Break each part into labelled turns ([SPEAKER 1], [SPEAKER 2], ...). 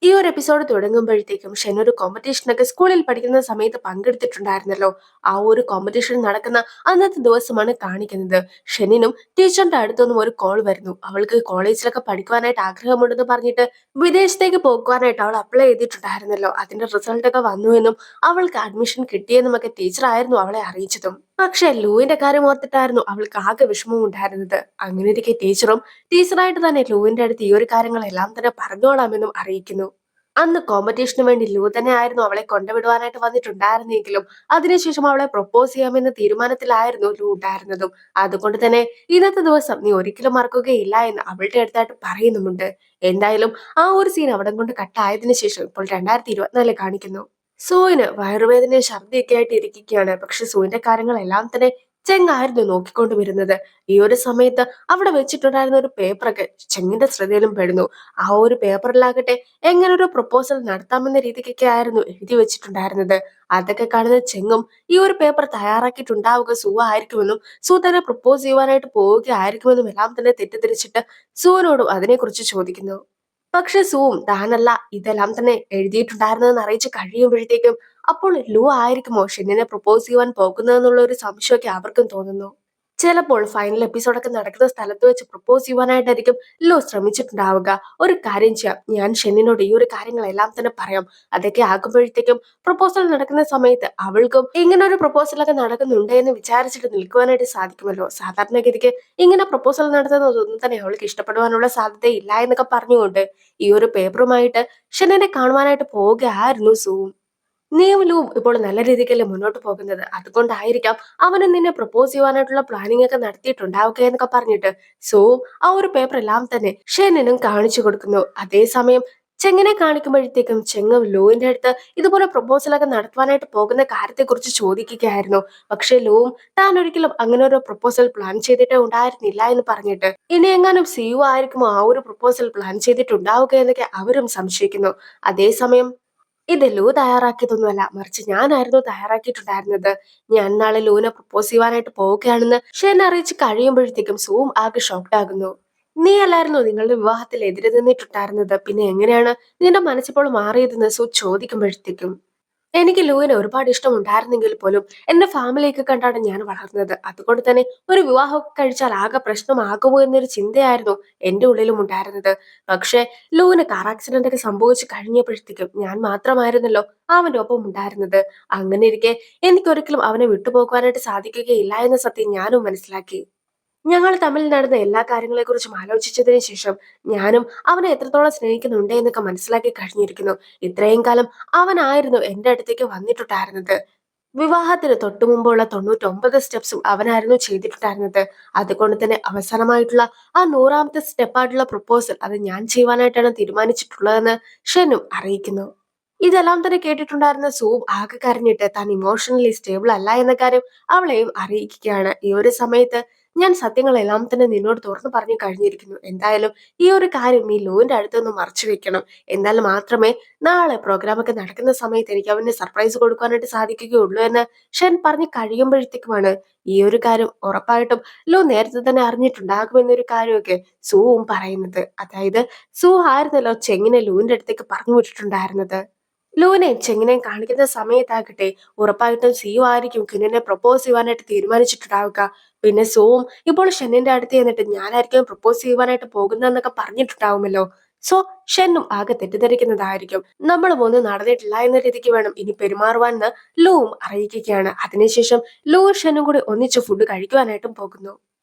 [SPEAKER 1] ഈ ഒരു episode തുടങ്ങുമ്പോഴത്തേക്കും Shen ഒരു കോമ്പറ്റീഷനൊക്കെ സ്കൂളിൽ പഠിക്കുന്ന സമയത്ത് പങ്കെടുത്തിട്ടുണ്ടായിരുന്നല്ലോ. ആ ഒരു കോമ്പറ്റീഷൻ നടക്കുന്ന അന്നത്തെ ദിവസമാണ് കാണിക്കുന്നത്. ഷെന്നിനും ടീച്ചറിന്റെ അടുത്തൊന്നും ഒരു കോൾ വരുന്നു. അവൾക്ക് കോളേജിലൊക്കെ പഠിക്കുവാനായിട്ട് ആഗ്രഹമുണ്ടെന്ന് പറഞ്ഞിട്ട് വിദേശത്തേക്ക് പോകുവാനായിട്ട് അവൾ അപ്ലൈ ചെയ്തിട്ടുണ്ടായിരുന്നല്ലോ. അതിന്റെ റിസൾട്ട് ഒക്കെ വന്നു എന്നും അവൾക്ക് അഡ്മിഷൻ കിട്ടിയെന്നും ഒക്കെ ടീച്ചറായിരുന്നു അവളെ അറിയിച്ചതും. പക്ഷെ ലൂവിന്റെ കാര്യം ഓർത്തിട്ടായിരുന്നു അവൾക്ക് ആകെ വിഷമവും ഉണ്ടായിരുന്നത്. അങ്ങനെ ഇരിക്കെ ടീച്ചറായിട്ട് തന്നെ ലൂവിന്റെ അടുത്ത് ഈ ഒരു കാര്യങ്ങളെല്ലാം തന്നെ പറഞ്ഞോളാമെന്നും അറിയിക്കുന്നു. അന്ന് കോമ്പറ്റീഷന് വേണ്ടി ലൂ തന്നെ ആയിരുന്നു അവളെ കൊണ്ടുവിടുവാനായിട്ട് വന്നിട്ടുണ്ടായിരുന്നെങ്കിലും അതിനുശേഷം അവളെ പ്രൊപ്പോസ് ചെയ്യാമെന്ന തീരുമാനത്തിലായിരുന്നു ലൂ ഉണ്ടായിരുന്നതും. അതുകൊണ്ട് തന്നെ ഇന്നത്തെ ദിവസം നീ ഒരിക്കലും മറക്കുകയില്ല എന്ന് അവളുടെ അടുത്തായിട്ട് പറയുന്നുമുണ്ട്. എന്തായാലും ആ ഒരു സീൻ അവിടം കൊണ്ട് കട്ടായതിനു ശേഷം ഇപ്പോൾ 2024 കാണിക്കുന്നു. സൂവിന് വയറുവേദനയും ഛർദിയൊക്കെ ആയിട്ട് ഇരിക്കുകയാണ്. പക്ഷെ സൂവിന്റെ കാര്യങ്ങളെല്ലാം തന്നെ ചെങ്ങായിരുന്നു നോക്കിക്കൊണ്ട് വരുന്നത്. ഈ ഒരു സമയത്ത് അവിടെ വെച്ചിട്ടുണ്ടായിരുന്ന ഒരു പേപ്പറൊക്കെ ചെങ്ങിന്റെ ശ്രദ്ധയിലും പെടുന്നു. ആ ഒരു പേപ്പറിലാകട്ടെ എങ്ങനെ ഒരു പ്രൊപ്പോസൽ നടത്താമെന്ന രീതിക്കൊക്കെ ആയിരുന്നു എഴുതി വെച്ചിട്ടുണ്ടായിരുന്നത്. അതൊക്കെ കാണുന്ന ചെങ്ങും ഈ ഒരു പേപ്പർ തയ്യാറാക്കിയിട്ടുണ്ടാവുക സൂ ആയിരിക്കുമെന്നും സൂ തന്നെ പ്രൊപ്പോസ് ചെയ്യുവാനായിട്ട് പോവുകയായിരിക്കുമെന്നും എല്ലാം തന്നെ തെറ്റിദ്ധരിച്ചിട്ട് സൂവിനോടും അതിനെക്കുറിച്ച് ചോദിക്കുന്നു. പക്ഷെ സൂം താനല്ല ഇതെല്ലാം തന്നെ എഴുതിയിട്ടുണ്ടായിരുന്നതെന്ന് അറിയിച്ച് കഴിയുമ്പോഴത്തേക്കും അപ്പോൾ ലൂ ആയിരിക്കുമോ ഷെന്നിനെ പ്രൊപ്പോസ് ചെയ്യുവാൻ പോകുന്നതെന്നുള്ള ഒരു സംശയമൊക്കെ അവർക്കും തോന്നുന്നു. ചിലപ്പോൾ ഫൈനൽ എപ്പിസോഡൊക്കെ നടക്കുന്ന സ്ഥലത്ത് വെച്ച് പ്രൊപ്പോസ് ചെയ്യുവാനായിട്ടായിരിക്കും ലോ ശ്രമിച്ചിട്ടുണ്ടാവുക. ഒരു കാര്യം ചെയ്യാം, ഞാൻ ഷെന്നിനോട് ഈ ഒരു കാര്യങ്ങളെല്ലാം തന്നെ പറയാം. അതൊക്കെ ആകുമ്പോഴത്തേക്കും പ്രൊപ്പോസൽ നടക്കുന്ന സമയത്ത് അവൾക്കും ഇങ്ങനെ ഒരു പ്രൊപ്പോസലൊക്കെ നടക്കുന്നുണ്ട് എന്ന് വിചാരിച്ചിട്ട് നിൽക്കുവാനായിട്ട് സാധിക്കുമല്ലോ. സാധാരണഗതിക്ക് ഇങ്ങനെ പ്രൊപ്പോസൽ നടത്തുന്നതൊന്നും തന്നെ അവൾക്ക് ഇഷ്ടപ്പെടുവാനുള്ള സാധ്യതയില്ല എന്നൊക്കെ പറഞ്ഞുകൊണ്ട് ഈ ഒരു പേപ്പറുമായിട്ട് ഷെന്നിനെ കാണുവാനായിട്ട് പോവുകയായിരുന്നു സൂ. നീയും ഇപ്പോൾ നല്ല രീതിക്കല്ലേ മുന്നോട്ട് പോകുന്നത്. അതുകൊണ്ടായിരിക്കാം അവന് നിന്നെ പ്രപ്പോസ് ചെയ്യുവാനായിട്ടുള്ള പ്ലാനിങ് ഒക്കെ നടത്തിയിട്ടുണ്ടാവുക എന്നൊക്കെ പറഞ്ഞിട്ട് സോ ആ ഒരു പേപ്പർ എല്ലാം തന്നെ ഷെന്നിനും കാണിച്ചു കൊടുക്കുന്നു. അതേസമയം ചെങ്ങിനെ കാണിക്കുമ്പോഴത്തേക്കും ചെങ്ങ് ലൂവിന്റെ അടുത്ത് ഇതുപോലെ പ്രപ്പോസലൊക്കെ നടത്തുവാനായിട്ട് പോകുന്ന കാര്യത്തെക്കുറിച്ച് ചോദിക്കുകയായിരുന്നു. പക്ഷെ ലൂവും താൻ ഒരിക്കലും അങ്ങനെ ഒരു പ്രപ്പോസൽ പ്ലാൻ ചെയ്തിട്ടേ ഉണ്ടായിരുന്നില്ല എന്ന് പറഞ്ഞിട്ട് ഇനി എങ്ങാനും സിയു ആയിരിക്കുമോ ആ ഒരു പ്രപ്പോസൽ പ്ലാൻ ചെയ്തിട്ടുണ്ടാവുക എന്നൊക്കെ അവരും സംശയിക്കുന്നു. അതേസമയം ഇത് ലൂ തയ്യാറാക്കിയതൊന്നുമല്ല, മറിച്ച് ഞാനായിരുന്നു തയ്യാറാക്കിയിട്ടുണ്ടായിരുന്നത്. ഞാൻ നാളെ ലൂനെ പ്രപ്പോസ് ചെയ്യുവാനായിട്ട് പോവുകയാണെന്ന് ഷെൻ അറിയിച്ച് കഴിയുമ്പോഴത്തേക്കും സൂം ആകെ ഷോക്ഡ് ആകുന്നു. നീ അല്ലായിരുന്നു നിങ്ങളുടെ വിവാഹത്തിൽ എതിര് നിന്നിട്ടുണ്ടായിരുന്നത്, പിന്നെ എങ്ങനെയാണ് നിന്റെ മനസ്സിപ്പോൾ മാറിയതെന്ന് സൂ ചോദിക്കുമ്പോഴത്തേക്കും എനിക്ക് ലൂവിനെ ഒരുപാട് ഇഷ്ടമുണ്ടായിരുന്നെങ്കിൽ പോലും എന്റെ ഫാമിലിയൊക്കെ കണ്ടാണ് ഞാൻ വളർന്നത്. അതുകൊണ്ട് തന്നെ ഒരു വിവാഹമൊക്കെ കഴിച്ചാൽ ആകെ പ്രശ്നമാകുമോ എന്നൊരു ചിന്തയായിരുന്നു എന്റെ ഉള്ളിലും ഉണ്ടായിരുന്നത്. പക്ഷെ ലൂവിന് കാർ ആക്സിഡന്റ് ഒക്കെ സംഭവിച്ചു കഴിഞ്ഞപ്പോഴത്തേക്കും ഞാൻ മാത്രമായിരുന്നല്ലോ അവന്റെ ഒപ്പം ഉണ്ടായിരുന്നത്. അങ്ങനെ ഇരിക്കെ എനിക്കൊരിക്കലും അവനെ വിട്ടുപോകുവാനായിട്ട് സാധിക്കുകയില്ല എന്ന സത്യം ഞാനും മനസ്സിലാക്കി. ഞങ്ങൾ തമ്മിൽ നടന്ന എല്ലാ കാര്യങ്ങളെക്കുറിച്ചും ആലോചിച്ചതിന് ശേഷം ഞാനും അവനെ എത്രത്തോളം സ്നേഹിക്കുന്നുണ്ട് എന്നൊക്കെ മനസ്സിലാക്കി കഴിഞ്ഞിരിക്കുന്നു. ഇത്രയും കാലം അവനായിരുന്നു എന്റെ അടുത്തേക്ക് വന്നിട്ടുണ്ടായിരുന്നത്. വിവാഹത്തിന് തൊട്ടു മുമ്പുള്ള 99 സ്റ്റെപ്സും അവനായിരുന്നു ചെയ്തിട്ടുണ്ടായിരുന്നത്. അതുകൊണ്ട് തന്നെ അവസാനമായിട്ടുള്ള ആ 100ാമത്തെ സ്റ്റെപ്പായിട്ടുള്ള പ്രപ്പോസൽ അത് ഞാൻ ചെയ്യുവാനായിട്ടാണ് തീരുമാനിച്ചിട്ടുള്ളതെന്ന് ഷെനും അറിയിക്കുന്നു. ഇതെല്ലാം തന്നെ കേട്ടിട്ടുണ്ടായിരുന്ന സൂ ആകെ കരഞ്ഞിട്ട് താൻ ഇമോഷണലി സ്റ്റേബിൾ അല്ല എന്ന കാര്യം അവളെയും അറിയിക്കുകയാണ്. ഈ ഒരു സമയത്ത് ഞാൻ സത്യങ്ങളെല്ലാം തന്നെ നിന്നോട് തുറന്നു പറഞ്ഞു കഴിഞ്ഞിരിക്കുന്നു. എന്തായാലും ഈ ഒരു കാര്യം നീ ലൂവിന്റെ അടുത്തൊന്ന് മറച്ചു വെക്കണം. എന്നാൽ മാത്രമേ നാളെ പ്രോഗ്രാം ഒക്കെ നടക്കുന്ന സമയത്ത് എനിക്ക് അവന് സർപ്രൈസ് കൊടുക്കാനായിട്ട് സാധിക്കുകയുള്ളൂ എന്ന് ഷെൻ പറഞ്ഞു കഴിയുമ്പോഴത്തേക്കുമാണ് ഈ ഒരു കാര്യം ഉറപ്പായിട്ടും ലൂ നേരത്തെ തന്നെ അറിഞ്ഞിട്ടുണ്ടാകുമെന്നൊരു കാര്യമൊക്കെ സൂവും പറയുന്നത്. അതായത് സൂ ആയിരുന്നല്ലോ ചെങ്ങിനെ ലൂവിന്റെ അടുത്തേക്ക് പറഞ്ഞു വിട്ടിട്ടുണ്ടായിരുന്നത്. ലൂനെയും ചെങ്ങിനെയും കാണിക്കുന്ന സമയത്താകട്ടെ ഉറപ്പായിട്ടും സിയു ആയിരിക്കും കിന്നിനെ പ്രപ്പോസ് ചെയ്യുവാനായിട്ട് തീരുമാനിച്ചിട്ടുണ്ടാവുക. പിന്നെ സോവും ഇപ്പോൾ ഷെന്നിന്റെ അടുത്ത് ചെന്നിട്ട് ഞാനായിരിക്കും പ്രപ്പോസ് ചെയ്യുവാനായിട്ട് പോകുന്നതെന്നൊക്കെ പറഞ്ഞിട്ടുണ്ടാവുമല്ലോ. സോ ഷെന്നും ആകെ തെറ്റിദ്ധരിക്കുന്നതായിരിക്കും. നമ്മളും ഒന്നും നടന്നിട്ടില്ല എന്ന രീതിക്ക് വേണം ഇനി പെരുമാറുവാൻ ലൂവും അറിയിക്കുകയാണ്. അതിനുശേഷം ലൂവും ഷെന്നും കൂടി ഒന്നിച്ച് ഫുഡ് കഴിക്കുവാനായിട്ടും പോകുന്നു.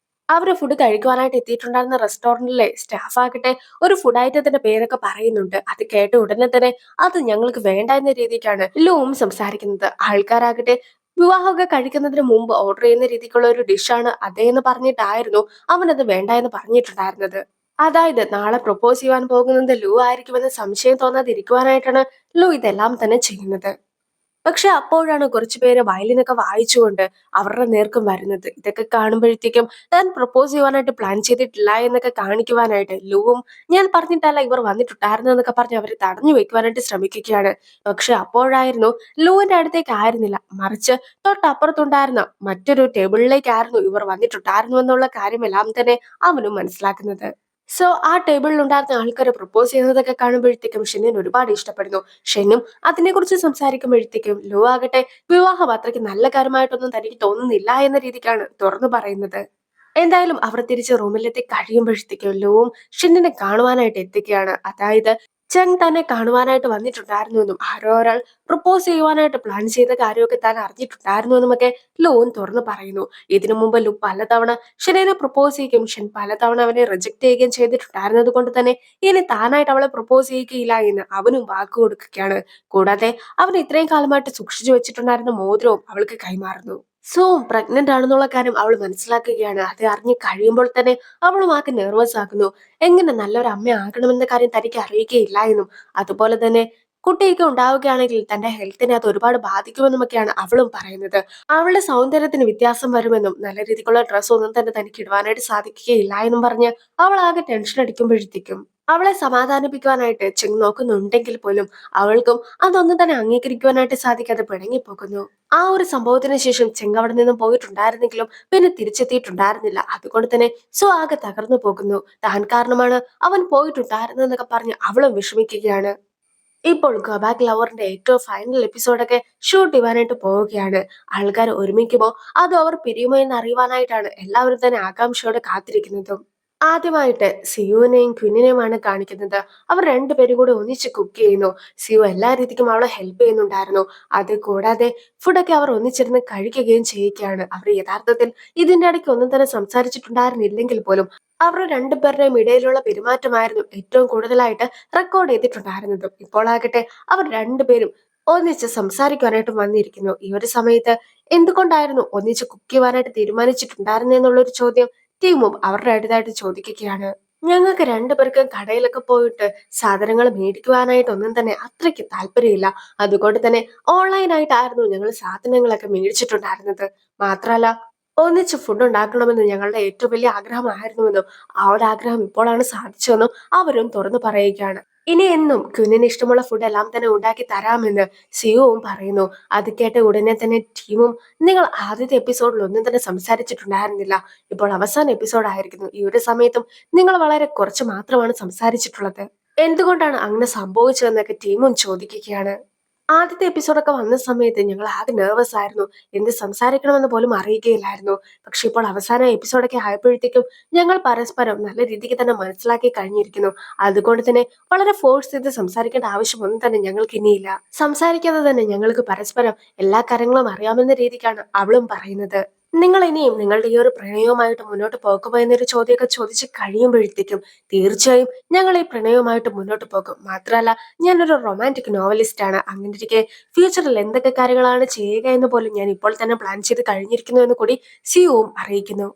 [SPEAKER 1] അവര് ഫുഡ് കഴിക്കുവാനായിട്ട് എത്തിയിട്ടുണ്ടായിരുന്ന റെസ്റ്റോറന്റിലെ സ്റ്റാഫ് ആകട്ടെ ഒരു ഫുഡ് ഐറ്റത്തിന്റെ പേരൊക്കെ പറയുന്നുണ്ട്. അത് കേട്ട ഉടനെ തന്നെ അത് ഞങ്ങൾക്ക് വേണ്ട എന്ന രീതിക്കാണ് ലൂവും സംസാരിക്കുന്നത്. ആൾക്കാരാകട്ടെ വിവാഹമൊക്കെ കഴിക്കുന്നതിന് മുമ്പ് ഓർഡർ ചെയ്യുന്ന രീതിക്കുള്ള ഒരു ഡിഷാണ് അതേന്ന് പറഞ്ഞിട്ടായിരുന്നു അവനത് വേണ്ട എന്ന് പറഞ്ഞിട്ടുണ്ടായിരുന്നത്. അതായത് നാളെ പ്രപ്പോസ് ചെയ്യാൻ പോകുന്നത് ലൂ ആയിരിക്കുമെന്ന് സംശയം തോന്നാതിരിക്കുവാനായിട്ടാണ് ലൂ ഇതെല്ലാം തന്നെ ചെയ്യുന്നത്. പക്ഷെ അപ്പോഴാണ് കുറച്ചുപേര് വയലിനൊക്കെ വായിച്ചുകൊണ്ട് അവരുടെ നേർക്കും വരുന്നത്. ഇതൊക്കെ കാണുമ്പോഴത്തേക്കും താൻ പ്രപ്പോസ് ചെയ്യുവാനായിട്ട് പ്ലാൻ ചെയ്തിട്ടില്ല എന്നൊക്കെ കാണിക്കുവാനായിട്ട് ലൂവും ഞാൻ പറഞ്ഞിട്ടല്ല ഇവർ വന്നിട്ടുണ്ടായിരുന്നു എന്നൊക്കെ പറഞ്ഞ് അവരെ തടഞ്ഞു വെക്കുവാനായിട്ട് ശ്രമിക്കുകയാണ്. പക്ഷെ അപ്പോഴായിരുന്നു ലൂവിന്റെ അടുത്തേക്ക് ആയിരുന്നില്ല, മറിച്ച് തൊട്ടപ്പുറത്തുണ്ടായിരുന്ന മറ്റൊരു ടേബിളിലേക്കായിരുന്നു ഇവർ വന്നിട്ടുണ്ടായിരുന്നു എന്നുള്ള കാര്യമെല്ലാം തന്നെ അവനും മനസ്സിലാക്കുന്നത്. സോ ആ ടേബിളിൽ ഉണ്ടായിരുന്ന ആൾക്കാരെ പ്രപ്പോസ് ചെയ്യുന്നതൊക്കെ കാണുമ്പോഴത്തേക്കും ഷെന്നിന് ഒരുപാട് ഇഷ്ടപ്പെടുന്നു. ഷെന്നും അതിനെക്കുറിച്ച് സംസാരിക്കുമ്പോഴത്തേക്കും ലോ ആകട്ടെ വിവാഹം അത്രയ്ക്ക് നല്ല കാര്യമായിട്ടൊന്നും തനിക്ക് തോന്നുന്നില്ല എന്ന രീതിക്കാണ് തുറന്നു പറയുന്നത്. എന്തായാലും അവർ തിരിച്ച് റൂമിലെത്തി കഴിയുമ്പോഴത്തേക്കും ലോവും ഷിന്നിനെ കാണുവാനായിട്ട് എത്തിക്കുകയാണ്. അതായത് ചെങ് തന്നെ കാണുവാനായിട്ട് വന്നിട്ടുണ്ടായിരുന്നു എന്നും ആരോ ഒരാൾ പ്രപ്പോസ് ചെയ്യുവാനായിട്ട് പ്ലാൻ ചെയ്ത കാര്യമൊക്കെ താൻ അറിഞ്ഞിട്ടുണ്ടായിരുന്നു എന്നുമൊക്കെ ലോവും തുറന്നു പറയുന്നു. ഇതിനു മുമ്പ് ലു പലതവണ ഷെനിനെ പ്രപ്പോസ് ചെയ്യുകയും ഷൻ പലതവണ അവനെ റിജക്ട് ചെയ്യുകയും ചെയ്തിട്ടുണ്ടായിരുന്നത് കൊണ്ട് തന്നെ ഇനി താനായിട്ട് അവളെ പ്രപ്പോസ് ചെയ്യുകയില്ല എന്ന് അവനും വാക്ക് കൊടുക്കുകയാണ്. കൂടാതെ അവൻ ഇത്രയും കാലമായിട്ട് സൂക്ഷിച്ചു വെച്ചിട്ടുണ്ടായിരുന്ന മോതിരവും അവൾക്ക് കൈമാറുന്നു. സോ പ്രഗ്നന്റ് ആണെന്നുള്ള കാര്യം അവൾ മനസ്സിലാക്കുകയാണ്. അത് അറിഞ്ഞ് കഴിയുമ്പോൾ തന്നെ അവളും ആകെ നെർവസ് ആകുന്നു. എങ്ങനെ നല്ലൊരു അമ്മ ആകണമെന്ന കാര്യം തനിക്ക് അറിയുകയില്ല എന്നും അതുപോലെ തന്നെ കുട്ടിയൊക്കെ ഉണ്ടാവുകയാണെങ്കിൽ തന്റെ ഹെൽത്തിനെ അത് ഒരുപാട് ബാധിക്കുമെന്നുമൊക്കെയാണ് അവളും പറയുന്നത്. അവളുടെ സൗന്ദര്യത്തിന് വ്യത്യാസം വരുമെന്നും നല്ല രീതിക്കുള്ള ഡ്രസ്സ് ഒന്നും തന്നെ തനിക്ക് ഇടുവാനായിട്ട് സാധിക്കുകയില്ല എന്നും പറഞ്ഞ് അവൾ ആകെ ടെൻഷൻ അടിക്കുമ്പോഴത്തേക്കും അവളെ സമാധാനിപ്പിക്കുവാനായിട്ട് ചെങ് നോക്കുന്നുണ്ടെങ്കിൽ പോലും അവൾക്കും അതൊന്നും തന്നെ അംഗീകരിക്കുവാനായിട്ട് സാധിക്കാതെ പിണങ്ങിപ്പോകുന്നു. ആ ഒരു സംഭവത്തിന് ശേഷം ചെങ് അവിടെ നിന്നും പോയിട്ടുണ്ടായിരുന്നെങ്കിലും പിന്നെ തിരിച്ചെത്തിയിട്ടുണ്ടായിരുന്നില്ല. അതുകൊണ്ട് തന്നെ സോ ആകെ തകർന്നു പോകുന്നു. താൻ കാരണമാണ് അവൻ പോയിട്ടുണ്ടായിരുന്നതെന്നൊക്കെ പറഞ്ഞ് അവളും വിഷമിക്കുകയാണ്. ഇപ്പോൾ ഗോ ബാക്ക് ലവറിന്റെ ഏറ്റവും ഫൈനൽ എപ്പിസോഡൊക്കെ ഷൂട്ട് ചെയ്യാനായിട്ട് പോവുകയാണ്. ആൾക്കാർ ഒരുമിക്കുമോ അതോ അവർ പിരിയുമോ എന്ന് അറിയുവാനായിട്ടാണ് എല്ലാവരും തന്നെ ആകാംക്ഷയോടെ കാത്തിരിക്കുന്നതും. ആദ്യമായിട്ട് സിയുവിനെയും ക്വിന്നിനെയുമാണ് കാണിക്കുന്നത്. അവർ രണ്ടുപേരും കൂടെ ഒന്നിച്ച് കുക്ക് ചെയ്യുന്നു. സിയു എല്ലാ രീതിക്കും അവളെ ഹെൽപ്പ് ചെയ്യുന്നുണ്ടായിരുന്നു. അത് കൂടാതെ ഫുഡൊക്കെ അവർ ഒന്നിച്ചിരുന്ന് കഴിക്കുകയും ചെയ്യുകയാണ്. അവർ യഥാർത്ഥത്തിൽ ഇതിന്റെ ഇടയ്ക്ക് ഒന്നും തന്നെ സംസാരിച്ചിട്ടുണ്ടായിരുന്നില്ലെങ്കിൽ പോലും അവർ രണ്ടുപേരുടെയും ഇടയിലുള്ള പെരുമാറ്റമായിരുന്നു ഏറ്റവും കൂടുതലായിട്ട് റെക്കോർഡ് ചെയ്തിട്ടുണ്ടായിരുന്നതും. ഇപ്പോൾ ആകട്ടെ അവർ രണ്ടുപേരും ഒന്നിച്ച് സംസാരിക്കാനായിട്ട് വന്നിരിക്കുന്നു. ഈ ഒരു സമയത്ത് എന്തുകൊണ്ടായിരുന്നു ഒന്നിച്ച് കുക്ക് ചെയ്യുവാനായിട്ട് തീരുമാനിച്ചിട്ടുണ്ടായിരുന്നെന്നുള്ളൊരു ചോദ്യം ടീമും അവരുടെ അടുത്തായിട്ട് ചോദിക്കുകയാണ്. ഞങ്ങൾക്ക് രണ്ടുപേർക്കും കടയിലൊക്കെ പോയിട്ട് സാധനങ്ങൾ മേടിക്കുവാനായിട്ട് ഒന്നും തന്നെ അത്രയ്ക്ക് താല്പര്യമില്ല. അതുകൊണ്ട് തന്നെ ഓൺലൈനായിട്ടായിരുന്നു ഞങ്ങൾ സാധനങ്ങളൊക്കെ മേടിച്ചിട്ടുണ്ടായിരുന്നത്. മാത്രമല്ല ഒന്നിച്ച് ഫുഡ് ഉണ്ടാക്കണമെന്ന് ഞങ്ങളുടെ ഏറ്റവും വലിയ ആഗ്രഹമായിരുന്നുവെന്നും ആ ഒരു ആഗ്രഹം ഇപ്പോഴാണ് സാധിച്ചതെന്നും അവരും തുറന്നു പറയുകയാണ്. ഇനി എന്നും കുഞ്ഞിന് ഇഷ്ടമുള്ള ഫുഡ് എല്ലാം തന്നെ ഉണ്ടാക്കി തരാമെന്ന് സിയുവും പറയുന്നു. അത് കേട്ട ഉടനെ തന്നെ ടീമും നിങ്ങൾ ആദ്യത്തെ എപ്പിസോഡിൽ ഒന്നും തന്നെ സംസാരിച്ചിട്ടുണ്ടായിരുന്നില്ല. ഇപ്പോൾ അവസാന എപ്പിസോഡ് ആയിരിക്കുന്നു. ഈ ഒരു സമയത്തും നിങ്ങൾ വളരെ കുറച്ച് മാത്രമാണ് സംസാരിച്ചിട്ടുള്ളത്. എന്തുകൊണ്ടാണ് അങ്ങനെ സംഭവിച്ചതെന്നൊക്കെ ടീമും ചോദിക്കുകയാണ്. ആദ്യത്തെ എപ്പിസോഡൊക്കെ വന്ന സമയത്ത് ഞങ്ങൾ ആകെ നെർവസ് ആയിരുന്നു. എന്ത് സംസാരിക്കണമെന്ന് പോലും അറിയുകയില്ലായിരുന്നു. പക്ഷെ ഇപ്പോൾ അവസാന എപ്പിസോഡൊക്കെ ആയപ്പോഴത്തേക്കും ഞങ്ങൾ പരസ്പരം നല്ല രീതിക്ക് തന്നെ മനസ്സിലാക്കി കഴിഞ്ഞിരിക്കുന്നു. അതുകൊണ്ട് തന്നെ വളരെ ഫോഴ്സ് ചെയ്ത് സംസാരിക്കേണ്ട ആവശ്യമൊന്നും തന്നെ ഞങ്ങൾക്ക് ഇനിയില്ല. സംസാരിക്കാതെ തന്നെ ഞങ്ങൾക്ക് പരസ്പരം എല്ലാ കാര്യങ്ങളും അറിയാമെന്ന രീതിക്കാണ് അവളും പറയുന്നത്. നിങ്ങൾ ഇനിയും നിങ്ങളുടെ ഈ ഒരു പ്രണയവുമായിട്ട് മുന്നോട്ട് പോകുമോ എന്നൊരു ചോദ്യമൊക്കെ ചോദിച്ച് കഴിയുമ്പോഴത്തേക്കും തീർച്ചയായും ഞങ്ങൾ ഈ പ്രണയവുമായിട്ട് മുന്നോട്ട് പോകും. മാത്രമല്ല ഞാനൊരു റൊമാൻറ്റിക് നോവലിസ്റ്റ് ആണ്. അങ്ങനെയിരിക്കെ ഫ്യൂച്ചറിൽ എന്തൊക്കെ കാര്യങ്ങളാണ് ചെയ്യുക എന്ന് പോലും ഞാൻ ഇപ്പോൾ തന്നെ പ്ലാൻ ചെയ്ത് കഴിഞ്ഞിരിക്കുന്നു എന്ന് കൂടി സിയുവും അറിയിക്കുന്നു.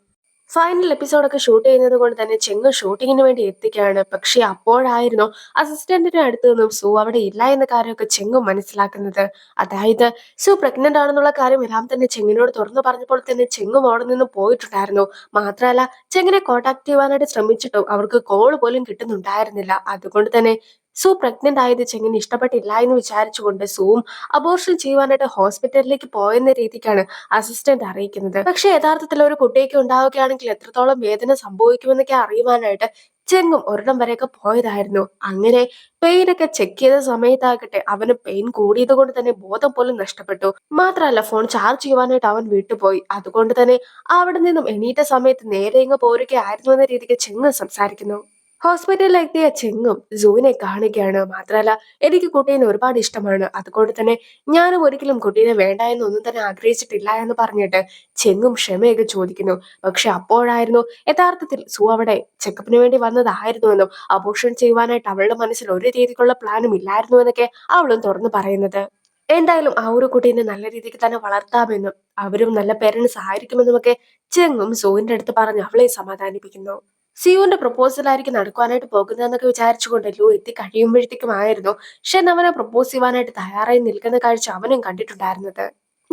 [SPEAKER 1] ഫൈനൽ എപ്പിസോഡൊക്കെ ഷൂട്ട് ചെയ്യുന്നത് കൊണ്ട് തന്നെ ചെങ്ങ് ഷൂട്ടിങ്ങിന് വേണ്ടി എത്തിക്കുകയാണ്. പക്ഷെ അപ്പോഴായിരുന്നു അസിസ്റ്റന്റിന്റെ അടുത്ത് നിന്നും സു അവിടെ ഇല്ല എന്ന കാര്യമൊക്കെ ചെങ്ങും മനസ്സിലാക്കുന്നത്. അതായത് സു പ്രഗ്നന്റ് ആണെന്നുള്ള കാര്യം എല്ലാം തന്നെ ചെങ്ങിനോട് തുറന്നു പറഞ്ഞപ്പോൾ തന്നെ ചെങ്ങും അവിടെ നിന്ന് പോയിട്ടുണ്ടായിരുന്നു. മാത്രമല്ല ചെങ്ങിനെ കോൺടാക്ട് ചെയ്യുവാനായിട്ട് ശ്രമിച്ചിട്ടും അവർക്ക് കോൾ പോലും കിട്ടുന്നുണ്ടായിരുന്നില്ല. അതുകൊണ്ട് തന്നെ സു പ്രഗ്നന്റ് ആയത് ചെങ്ങിന് ഇഷ്ടപ്പെട്ടില്ല എന്ന് വിചാരിച്ചുകൊണ്ട് സുവും അബോർഷൻ ചെയ്യുവാനായിട്ട് ഹോസ്പിറ്റലിലേക്ക് പോയെന്ന രീതിക്കാണ് അസിസ്റ്റന്റ് അറിയിക്കുന്നത്. പക്ഷെ യഥാർത്ഥത്തിൽ ഒരു കുട്ടിയൊക്കെ ഉണ്ടാവുകയാണെങ്കിൽ എത്രത്തോളം വേദന സംഭവിക്കുമെന്നൊക്കെ അറിയുവാനായിട്ട് ചെങ്ങും ഒരിടം വരെയൊക്കെ പോയതായിരുന്നു. അങ്ങനെ പെയിൻ ഒക്കെ ചെക്ക് ചെയ്ത സമയത്താകട്ടെ അവന് പെയിൻ കൂടിയത് കൊണ്ട് തന്നെ ബോധം പോലും നഷ്ടപ്പെട്ടു. മാത്രമല്ല ഫോൺ ചാർജ് ചെയ്യുവാനായിട്ട് അവൻ വിട്ടുപോയി. അതുകൊണ്ട് തന്നെ അവിടെ നിന്നും എണീറ്റ സമയത്ത് നേരെ ഇങ്ങ് പോരുകയായിരുന്നു എന്ന രീതിക്ക് ചെങ്ങ് സംസാരിക്കുന്നു. ഹോസ്പിറ്റലിലെത്തിയ ചെങ്ങും സൂവിനെ കാണുകയാണ്. മാത്രമല്ല എനിക്ക് കുട്ടീനെ ഒരുപാട് ഇഷ്ടമാണ്. അതുകൊണ്ട് തന്നെ ഞാനും ഒരിക്കലും കുട്ടീനെ വേണ്ട എന്നൊന്നും തന്നെ ആഗ്രഹിച്ചിട്ടില്ല എന്ന് പറഞ്ഞിട്ട് ചെങ്ങും ക്ഷമയൊക്കെ ചോദിക്കുന്നു. പക്ഷെ അപ്പോഴായിരുന്നു യഥാർത്ഥത്തിൽ സു അവിടെ ചെക്കപ്പിന് വേണ്ടി വന്നതായിരുന്നുവെന്നും അബോർഷൻ ചെയ്യുവാനായിട്ട് അവളുടെ മനസ്സിൽ ഒരു രീതിക്കുള്ള പ്ലാനും ഇല്ലായിരുന്നു എന്നൊക്കെ അവളും തുറന്നു പറയുന്നത്. എന്തായാലും ആ ഒരു കുട്ടീനെ നല്ല രീതിക്ക് തന്നെ വളർത്താമെന്നും അവരും നല്ല പേരൻസ് ആയിരിക്കുമെന്നുമൊക്കെ ചെങ്ങും സൂവിന്റെ അടുത്ത് പറഞ്ഞ് അവളെ സമാധാനിപ്പിക്കുന്നു. സിയുവിന്റെ പ്രപ്പോസൽ ആയിരിക്കും നടക്കുവാനായിട്ട് പോകുന്നതെന്നൊക്കെ വിചാരിച്ചുകൊണ്ട് ലു എത്തി കഴിയുമ്പോഴത്തേക്കും ആയിരുന്നു ഷൻ അവനെ പ്രപ്പോസ് ചെയ്യുവാനായിട്ട് തയ്യാറായി നിൽക്കുന്ന കാഴ്ച അവനും കണ്ടിട്ടുണ്ടായിരുന്നത്.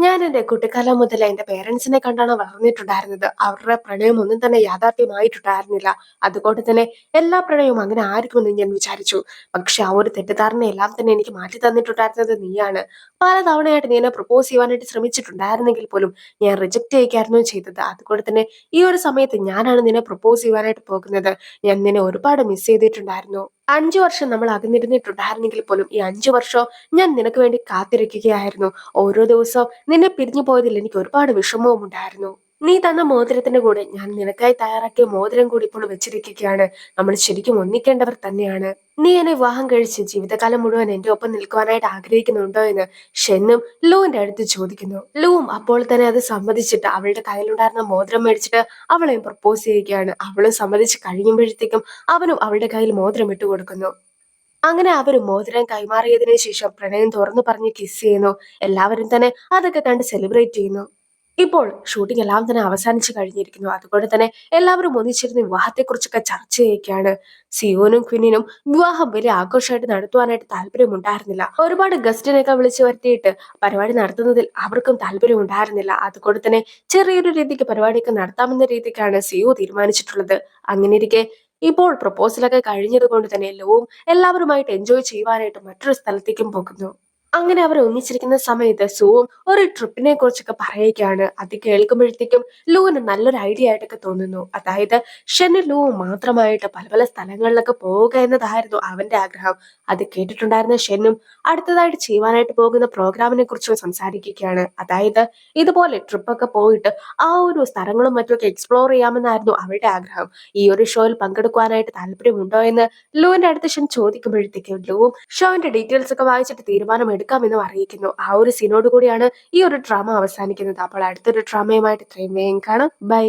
[SPEAKER 1] ഞാൻ എന്റെ കുട്ടിക്കാലം മുതൽ എന്റെ പേരൻസിനെ കണ്ടാണ് വളർന്നിട്ടുണ്ടായിരുന്നത്. അവരുടെ പ്രണയം ഒന്നും തന്നെ യാഥാർത്ഥ്യമായിട്ടുണ്ടായിരുന്നില്ല. അതുകൊണ്ട് തന്നെ എല്ലാ പ്രണയവും അങ്ങനെ ആയിരിക്കുമെന്ന് ഞാൻ വിചാരിച്ചു. പക്ഷെ ആ ഒരു തെറ്റിദ്ധാരണയെല്ലാം തന്നെ എനിക്ക് മാറ്റി തന്നിട്ടുണ്ടായിരുന്നത് നീയാണ്. പലതവണയായിട്ട് നീ എന്നെ പ്രപ്പോസ് ചെയ്യുവാനായിട്ട് ശ്രമിച്ചിട്ടുണ്ടായിരുന്നെങ്കിൽ പോലും ഞാൻ റിജക്ട് ചെയ്യുകയായിരുന്നു ചെയ്തത്. അതുകൊണ്ട് തന്നെ ഈ ഒരു സമയത്ത് ഞാനാണ് നിന്നെ പ്രപ്പോസ് ചെയ്യുവാനായിട്ട് പോകുന്നത്. ഞാൻ നിന്നെ ഒരുപാട് മിസ് ചെയ്തിട്ടുണ്ടായിരുന്നു. 5 വർഷം നമ്മൾ അകന്നിരുന്നിട്ടുണ്ടായിരുന്നെങ്കിൽ പോലും ഈ 5 വർഷം ഞാൻ നിനക്ക് വേണ്ടി കാത്തിരിക്കുകയായിരുന്നു. ഓരോ ദിവസവും നിന്നെ പിരിഞ്ഞു പോയതിൽ എനിക്ക് ഒരുപാട് വിഷമവും ഉണ്ടായിരുന്നു. നീ തന്ന മോതിരത്തിന്റെ കൂടെ ഞാൻ നിനക്കായി തയ്യാറാക്കിയ മോതിരം കൂടി ഇപ്പോൾ വെച്ചിരിക്കുകയാണ്. നമ്മൾ ശരിക്കും ഒന്നിക്കേണ്ടവർ തന്നെയാണ്. നീ എന്നെ വിവാഹം കഴിച്ച് ജീവിതകാലം മുഴുവൻ എന്റെ ഒപ്പം നിൽക്കുവാനായിട്ട് ആഗ്രഹിക്കുന്നുണ്ടോ എന്ന് ഷെന്നും ലൂവിന്റെ അടുത്ത് ചോദിക്കുന്നു. ലൂവും അപ്പോൾ തന്നെ അത് സമ്മതിച്ചിട്ട് അവളുടെ കയ്യിലുണ്ടായിരുന്ന മോതിരം മേടിച്ചിട്ട് അവളെയും പ്രപ്പോസ് ചെയ്യുകയാണ്. അവളും സമ്മതിച്ച് കഴിയുമ്പോഴത്തേക്കും അവനും അവളുടെ കയ്യിൽ മോതിരം ഇട്ട് കൊടുക്കുന്നു. അങ്ങനെ അവര് മോതിരം കൈമാറിയതിനു ശേഷം പ്രണയം തുറന്നു പറഞ്ഞ് കിസ് ചെയ്യുന്നു. എല്ലാവരും തന്നെ അതൊക്കെ കണ്ട് സെലിബ്രേറ്റ് ചെയ്യുന്നു. ഇപ്പോൾ ഷൂട്ടിംഗ് എല്ലാം തന്നെ അവസാനിച്ചു കഴിഞ്ഞിരിക്കുന്നു. അതുകൊണ്ട് തന്നെ എല്ലാവരും ഒന്നിച്ചിരുന്ന് വിവാഹത്തെക്കുറിച്ചൊക്കെ ചർച്ച ചെയ്യുകയാണ്. സിയോനും ക്വിന്നിനും വിവാഹം വലിയ ആഘോഷമായിട്ട് നടത്തുവാനായിട്ട് താല്പര്യമുണ്ടായിരുന്നില്ല. ഒരുപാട് ഗസ്റ്റിനെയൊക്കെ വിളിച്ചു വരുത്തിയിട്ട് പരിപാടി നടത്തുന്നതിൽ അവർക്കും താല്പര്യം ഉണ്ടായിരുന്നില്ല. അതുകൊണ്ട് തന്നെ ചെറിയൊരു രീതിക്ക് പരിപാടിയൊക്കെ നടത്താമെന്ന രീതിക്കാണ് സിയോ തീരുമാനിച്ചിട്ടുള്ളത്. അങ്ങനെയിരിക്കെ ഇപ്പോൾ പ്രപ്പോസലൊക്കെ കഴിഞ്ഞത് കൊണ്ട് തന്നെ ലോവും എല്ലാവരുമായിട്ട് എൻജോയ് ചെയ്യുവാനായിട്ട് മറ്റൊരു സ്ഥലത്തേക്കും പോകുന്നു. അങ്ങനെ അവർ ഒന്നിച്ചിരിക്കുന്ന സമയത്ത് സുവും ഒരു ട്രിപ്പിനെ കുറിച്ചൊക്കെ പറയുകയാണ്. അത് കേൾക്കുമ്പോഴത്തേക്കും ലൂവിന് നല്ലൊരു ഐഡിയ ആയിട്ടൊക്കെ തോന്നുന്നു. അതായത് ഷെനും ലൂവും മാത്രമായിട്ട് പല പല സ്ഥലങ്ങളിലൊക്കെ പോവുക എന്നതായിരുന്നു അവന്റെ ആഗ്രഹം. അത് കേട്ടിട്ടുണ്ടായിരുന്ന ഷെനും അടുത്തതായിട്ട് ചെയ്യുവാനായിട്ട് പോകുന്ന പ്രോഗ്രാമിനെ കുറിച്ച് സംസാരിക്കുകയാണ്. അതായത് ഇതുപോലെ ട്രിപ്പൊക്കെ പോയിട്ട് ആ ഒരു സ്ഥലങ്ങളും മറ്റുമൊക്കെ എക്സ്പ്ലോർ ചെയ്യാമെന്നായിരുന്നു അവരുടെ ആഗ്രഹം. ഈ ഒരു ഷോയിൽ പങ്കെടുക്കുവാനായിട്ട് താല്പര്യമുണ്ടോ എന്ന് ലൂവിന്റെ അടുത്ത് ഷൻ ചോദിക്കുമ്പോഴത്തേക്കും ലൂവും ഷോന്റെ ഡീറ്റെയിൽസ് ഒക്കെ വായിച്ചിട്ട് തീരുമാനം എടുക്കാമെന്നും അറിയിക്കുന്നു. ആ ഒരു സീനോട് കൂടിയാണ് ഈ ഒരു ഡ്രാമ അവസാനിക്കുന്നത്. അപ്പോൾ അടുത്തൊരു ഡ്രാമയുമായിട്ട് ഇത്രയും വേഗം കാണാം. ബൈ.